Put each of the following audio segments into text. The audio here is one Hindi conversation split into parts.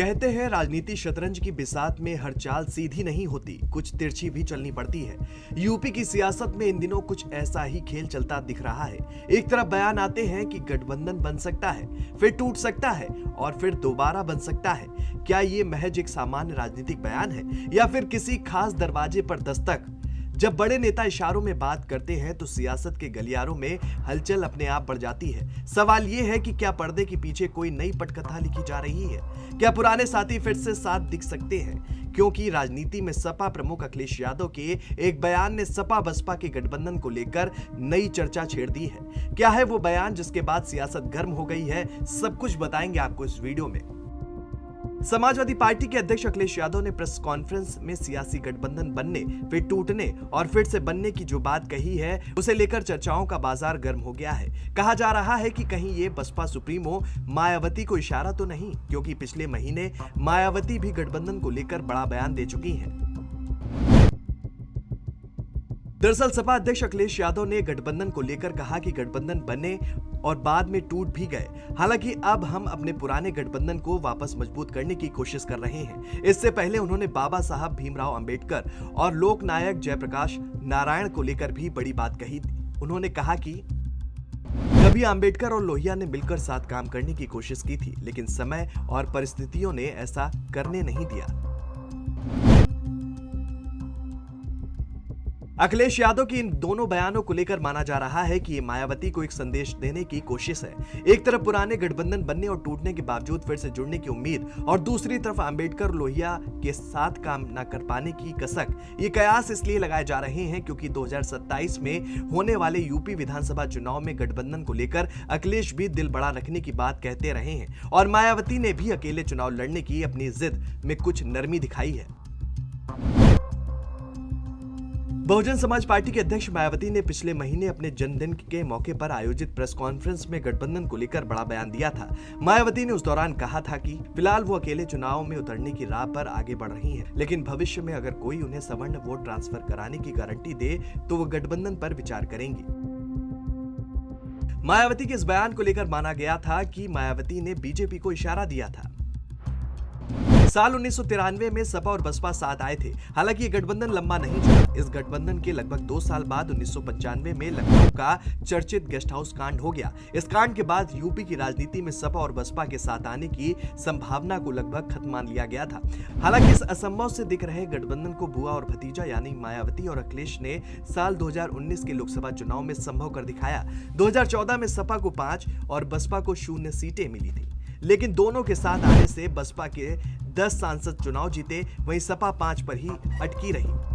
कहते हैं राजनीति शतरंज की बिसात में हर चाल सीधी नहीं होती, कुछ तिरछी भी चलनी पड़ती है। यूपी की सियासत में इन दिनों कुछ ऐसा ही खेल चलता दिख रहा है। एक तरफ बयान आते हैं कि गठबंधन बन सकता है, फिर टूट सकता है और फिर दोबारा बन सकता है। क्या ये महज एक सामान्य राजनीतिक बयान है या फिर किसी खास दरवाजे पर दस्तक? जब बड़े नेता इशारों में बात करते हैं तो सियासत के गलियारों में हलचल अपने आप बढ़ जाती है। सवाल यह है कि क्या पर्दे के पीछे कोई नई पटकथा लिखी जा रही है? क्या पुराने साथी फिर से साथ दिख सकते हैं? क्योंकि राजनीति में सपा प्रमुख अखिलेश यादव के एक बयान ने सपा बसपा के गठबंधन को लेकर नई चर्चा छेड़ दी है। क्या है वो बयान जिसके बाद सियासत गर्म हो गई है? सब कुछ बताएंगे आपको इस वीडियो में। समाजवादी पार्टी के अध्यक्ष अखिलेश यादव ने प्रेस कॉन्फ्रेंस में सियासी गठबंधन बनने, फिर टूटने और फिर से बनने की जो बात कही है, उसे लेकर चर्चाओं का बाजार गर्म हो गया है। कहा जा रहा है कि कहीं ये बसपा सुप्रीमो मायावती को इशारा तो नहीं, क्योंकि पिछले महीने मायावती भी गठबंधन को लेकर बड़ा बयान दे चुकी हैं। दरअसल सपा अध्यक्ष अखिलेश यादव ने गठबंधन को लेकर कहा कि गठबंधन बने और बाद में टूट भी गए। हालांकि अब हम अपने पुराने गठबंधन को वापस मजबूत करने की कोशिश कर रहे हैं। इससे पहले उन्होंने बाबा साहब भीमराव अंबेडकर और लोकनायक जयप्रकाश नारायण को लेकर भी बड़ी बात कही थी। उन्होंने कहा कि कभी अंबेडकर और लोहिया ने मिलकर साथ काम करने की कोशिश की थी, लेकिन समय और परिस्थितियों ने ऐसा करने नहीं दिया। अखिलेश यादव की इन दोनों बयानों को लेकर माना जा रहा है कि ये मायावती को एक संदेश देने की कोशिश है। एक तरफ पुराने गठबंधन बनने और टूटने के बावजूद फिर से जुड़ने की उम्मीद और दूसरी तरफ अंबेडकर और लोहिया के साथ काम न कर पाने की कसक। ये कयास इसलिए लगाए जा रहे हैं क्योंकि 2027 में होने वाले यूपी विधानसभा चुनाव में गठबंधन को लेकर अखिलेश भी दिल बड़ा रखने की बात कहते रहे हैं और मायावती ने भी अकेले चुनाव लड़ने की अपनी जिद में कुछ नरमी दिखाई है। बहुजन समाज पार्टी के अध्यक्ष मायावती ने पिछले महीने अपने जन्मदिन के मौके पर आयोजित प्रेस कॉन्फ्रेंस में गठबंधन को लेकर बड़ा बयान दिया था। मायावती ने उस दौरान कहा था कि फिलहाल वो अकेले चुनाव में उतरने की राह पर आगे बढ़ रही हैं, लेकिन भविष्य में अगर कोई उन्हें सवर्ण वोट ट्रांसफर कराने की गारंटी दे तो वो गठबंधन पर विचार करेंगी। मायावती के इस बयान को लेकर माना गया था कि मायावती ने बीजेपी को इशारा दिया था। साल 1993 में सपा और बसपा साथ आए थे। हालांकि ये गठबंधन लंबा नहीं चला। इस गठबंधन के लगभग 2 साल बाद 1995 में लखनऊ का चर्चित गेस्ट हाउस कांड हो गया। इस कांड के बाद यूपी की राजनीति में सपा और बसपा के साथ आने की संभावना को लगभग खत्म मान लिया गया था। हालांकि इस असंभव से दिख रहे गठबंधन को बुआ और भतीजा यानी मायावती और अखिलेश ने साल 2019 के लोकसभा चुनाव में संभव कर दिखाया। 2014 में सपा को 5 और बसपा को 0 सीटें मिली थी, लेकिन दोनों के साथ आने से बसपा के 10 सांसद चुनाव जीते, वहीं सपा 5 पर ही अटकी रही।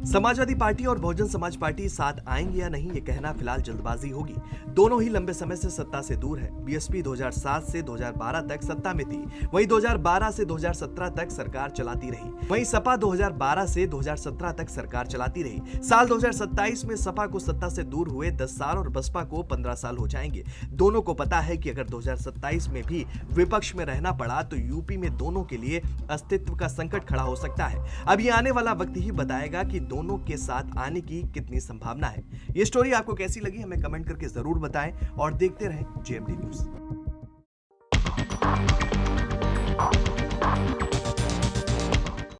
समाजवादी पार्टी और बहुजन समाज पार्टी साथ आएंगे या नहीं, ये कहना फिलहाल जल्दबाजी होगी। दोनों ही लंबे समय से सत्ता से दूर है। बीएसपी 2007 से 2012 तक सत्ता में थी, वहीं 2012 से 2017 तक सरकार चलाती रही। वहीं सपा 2012 से 2017 तक सरकार चलाती रही। साल 2027 में सपा को सत्ता से दूर हुए 10 साल और बसपा को 15 साल हो जाएंगे। दोनों को पता है कि अगर 2027 में भी विपक्ष में रहना पड़ा तो यूपी में दोनों के लिए अस्तित्व का संकट खड़ा हो सकता है। अब ये आने वाला वक्त ही बताएगा कि दोनों के साथ आने की कितनी संभावना है। ये स्टोरी आपको कैसी लगी हमें कमेंट करके जरूर बताएं और देखते रहें जेएमडी न्यूज़।